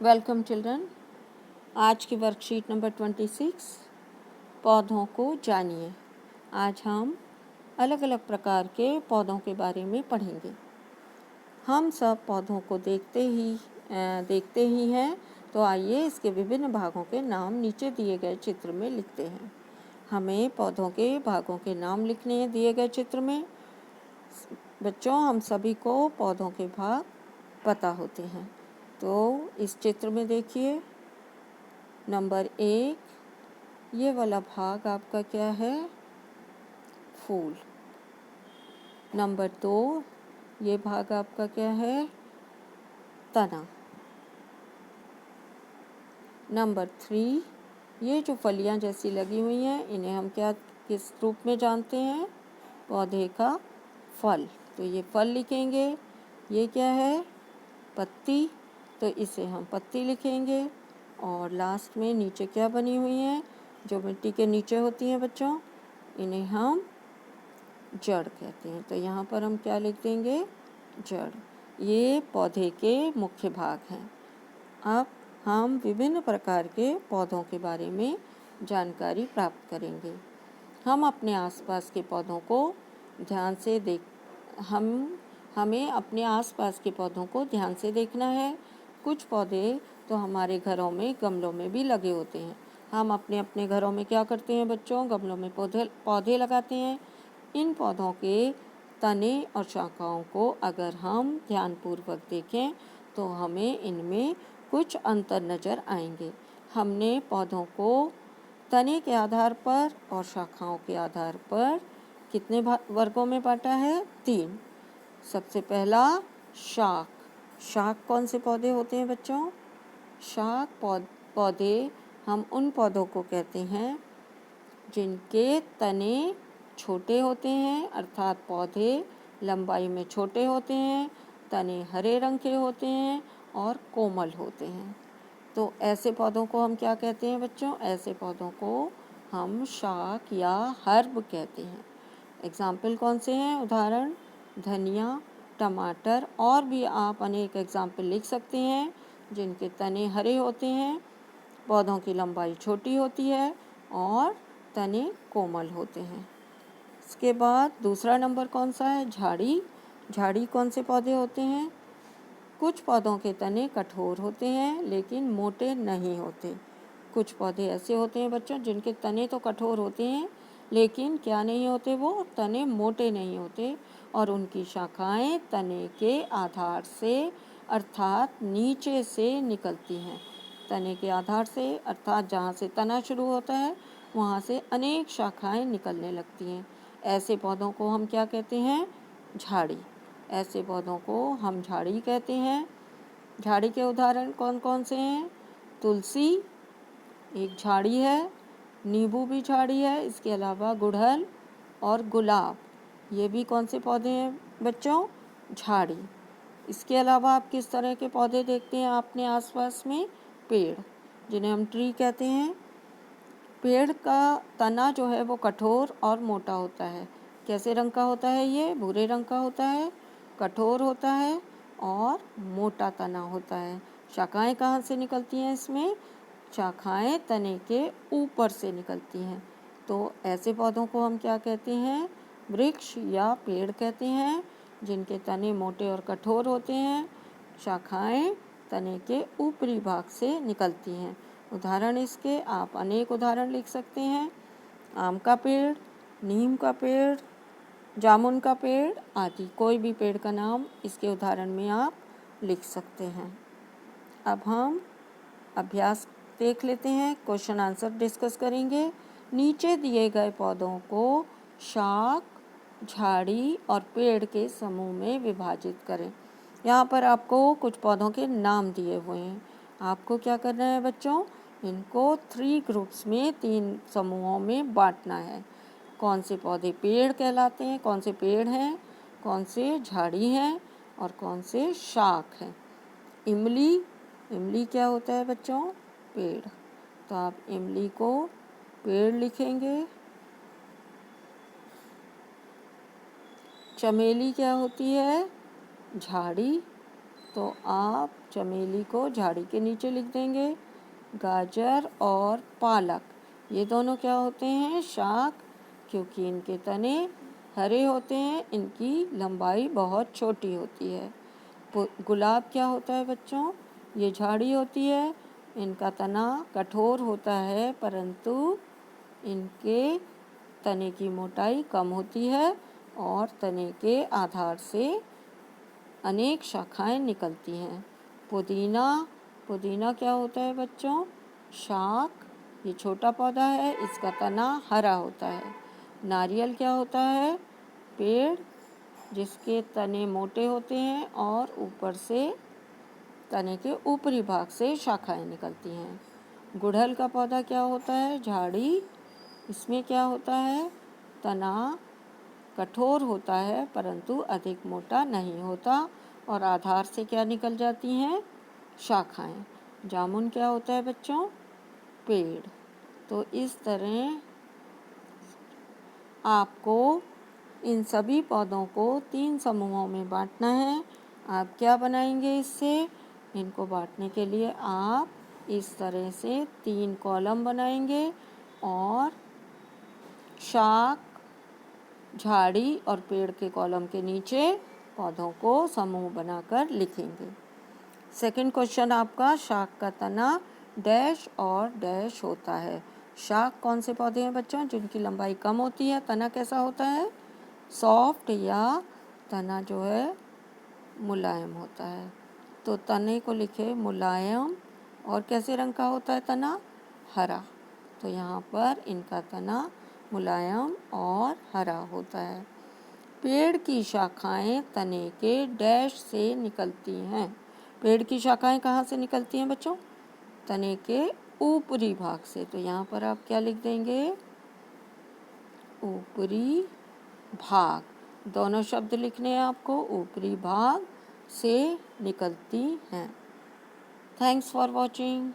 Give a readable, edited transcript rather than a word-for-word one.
Welcome children. आज की worksheet number 26 पौधों को जानिए। आज हम अलग अलग प्रकार के पौधों के बारे में पढ़ेंगे। हम सब पौधों को देखते ही हैं, तो आइए इसके विभिन्न भागों के नाम नीचे दिए गए चित्र में लिखते हैं। हमें पौधों के भागों के नाम लिखने हैं दिए गए चित्र में। बच्चों, हम सभी को पौधों के भाग पता होते हैं। तो इस चित्र में देखिए, नंबर 1, ये वाला भाग आपका क्या है? फूल। नंबर 2, ये भाग आपका क्या है? तना। नंबर 3, ये जो फलियां जैसी लगी हुई हैं, इन्हें हम किस रूप में जानते हैं? पौधे का फल। तो ये फल लिखेंगे। ये क्या है? पत्ती। तो इसे हम पत्ती लिखेंगे। और लास्ट में नीचे क्या बनी हुई हैं? जो मिट्टी के नीचे होती हैं बच्चों, इन्हें हम जड़ कहते हैं। तो यहाँ पर हम क्या लिख देंगे? जड़। ये पौधे के मुख्य भाग हैं। अब हम विभिन्न प्रकार के पौधों के बारे में जानकारी प्राप्त करेंगे। हम अपने आसपास के पौधों को ध्यान से हमें अपने आसपास के पौधों को ध्यान से देखना है। कुछ पौधे तो हमारे घरों में गमलों में भी लगे होते हैं। हम अपने अपने घरों में क्या करते हैं बच्चों? गमलों में पौधे लगाते हैं। इन पौधों के तने और शाखाओं को अगर हम ध्यानपूर्वक देखें तो हमें इनमें कुछ अंतर नज़र आएंगे। हमने पौधों को तने के आधार पर और शाखाओं के आधार पर कितने वर्गों में बांटा है? 3। सबसे पहला शाख। शाख कौन से पौधे होते हैं बच्चों? शाख पौधे हम उन पौधों को कहते हैं जिनके तने छोटे होते हैं, अर्थात पौधे लंबाई में छोटे होते हैं, तने हरे रंग के होते हैं और कोमल होते हैं। तो ऐसे पौधों को हम क्या कहते हैं बच्चों? ऐसे पौधों को हम शाक या हर्ब कहते हैं। एग्जाम्पल कौन से हैं? उदाहरण धनिया, टमाटर, और भी आप अनेक एग्जाम्पल लिख सकते हैं जिनके तने हरे होते हैं, पौधों की लंबाई छोटी होती है और तने कोमल होते हैं। इसके बाद दूसरा नंबर कौन सा है? झाड़ी। झाड़ी कौन से पौधे होते हैं? कुछ पौधों के तने कठोर होते हैं लेकिन मोटे नहीं होते। कुछ पौधे ऐसे होते हैं बच्चों जिनके तने तो कठोर होते हैं लेकिन क्या नहीं होते? वो तने मोटे नहीं होते और उनकी शाखाएं तने के आधार से अर्थात नीचे से निकलती हैं। तने के आधार से अर्थात जहाँ से तना शुरू होता है वहाँ से अनेक शाखाएं निकलने लगती हैं। ऐसे पौधों को हम क्या कहते हैं? झाड़ी। ऐसे पौधों को हम झाड़ी कहते हैं। झाड़ी के उदाहरण कौन कौन से हैं? तुलसी एक झाड़ी है, नींबू भी झाड़ी है, इसके अलावा गुड़हल और गुलाब, ये भी कौन से पौधे हैं बच्चों? झाड़ी। इसके अलावा आप किस तरह के पौधे देखते हैं अपने आसपास में? पेड़, जिन्हें हम ट्री कहते हैं। पेड़ का तना जो है वो कठोर और मोटा होता है। कैसे रंग का होता है? ये भूरे रंग का होता है, कठोर होता है और मोटा तना होता है। शाखाएं कहाँ से निकलती हैं इसमें? शाखाएं तने के ऊपर से निकलती हैं। तो ऐसे पौधों को हम क्या कहते हैं? वृक्ष या पेड़ कहते हैं, जिनके तने मोटे और कठोर होते हैं, शाखाएं तने के ऊपरी भाग से निकलती हैं। उदाहरण इसके आप अनेक उदाहरण लिख सकते हैं। आम का पेड़, नीम का पेड़, जामुन का पेड़ आदि कोई भी पेड़ का नाम इसके उदाहरण में आप लिख सकते हैं। अब हम अभ्यास देख लेते हैं, क्वेश्चन आंसर डिस्कस करेंगे। नीचे दिए गए पौधों को शाख, झाड़ी और पेड़ के समूह में विभाजित करें। यहाँ पर आपको कुछ पौधों के नाम दिए हुए हैं। आपको क्या करना है बच्चों? इनको 3 ग्रुप्स में 3 समूहों में बांटना है। कौन से पौधे पेड़ कहलाते हैं, कौन से पेड़ हैं, कौन से झाड़ी हैं और कौन से शाख हैं। इमली, इमली क्या होता है बच्चों? पेड़। तो आप इमली को पेड़ लिखेंगे। चमेली क्या होती है? झाड़ी। तो आप चमेली को झाड़ी के नीचे लिख देंगे। गाजर और पालक ये दोनों क्या होते हैं? शाक, क्योंकि इनके तने हरे होते हैं, इनकी लंबाई बहुत छोटी होती है। गुलाब क्या होता है बच्चों? ये झाड़ी होती है, इनका तना कठोर होता है, परंतु इनके तने की मोटाई कम होती है और तने के आधार से अनेक शाखाएं निकलती हैं। पुदीना क्या होता है बच्चों? शाक, ये छोटा पौधा है, इसका तना हरा होता है। नारियल क्या होता है? पेड़, जिसके तने मोटे होते हैं और ऊपर से तने के ऊपरी भाग से शाखाएं निकलती हैं। गुड़हल का पौधा क्या होता है? झाड़ी, इसमें क्या होता है? तना कठोर होता है परंतु अधिक मोटा नहीं होता और आधार से क्या निकल जाती हैं? शाखाएं। जामुन क्या होता है बच्चों? पेड़। तो इस तरह आपको इन सभी पौधों को 3 समूहों में बांटना है। आप क्या बनाएंगे इससे? इनको बांटने के लिए आप इस तरह से 3 कॉलम बनाएंगे और शाक, झाड़ी और पेड़ के कॉलम के नीचे पौधों को समूह बनाकर लिखेंगे। सेकंड क्वेश्चन आपका, शाक का तना डैश और डैश होता है। शाक कौन से पौधे हैं बच्चों? जिनकी लंबाई कम होती है। तना कैसा होता है? सॉफ्ट, या तना जो है मुलायम होता है। तो तने को लिखे मुलायम, और कैसे रंग का होता है तना? हरा। तो यहाँ पर इनका तना मुलायम और हरा होता है। पेड़ की शाखाएं तने के डैश से निकलती हैं। पेड़ की शाखाएं कहाँ से निकलती हैं बच्चों? तने के ऊपरी भाग से। तो यहाँ पर आप क्या लिख देंगे? ऊपरी भाग। दोनों शब्द लिखने हैं आपको, ऊपरी भाग से निकलती हैं। Thanks for watching.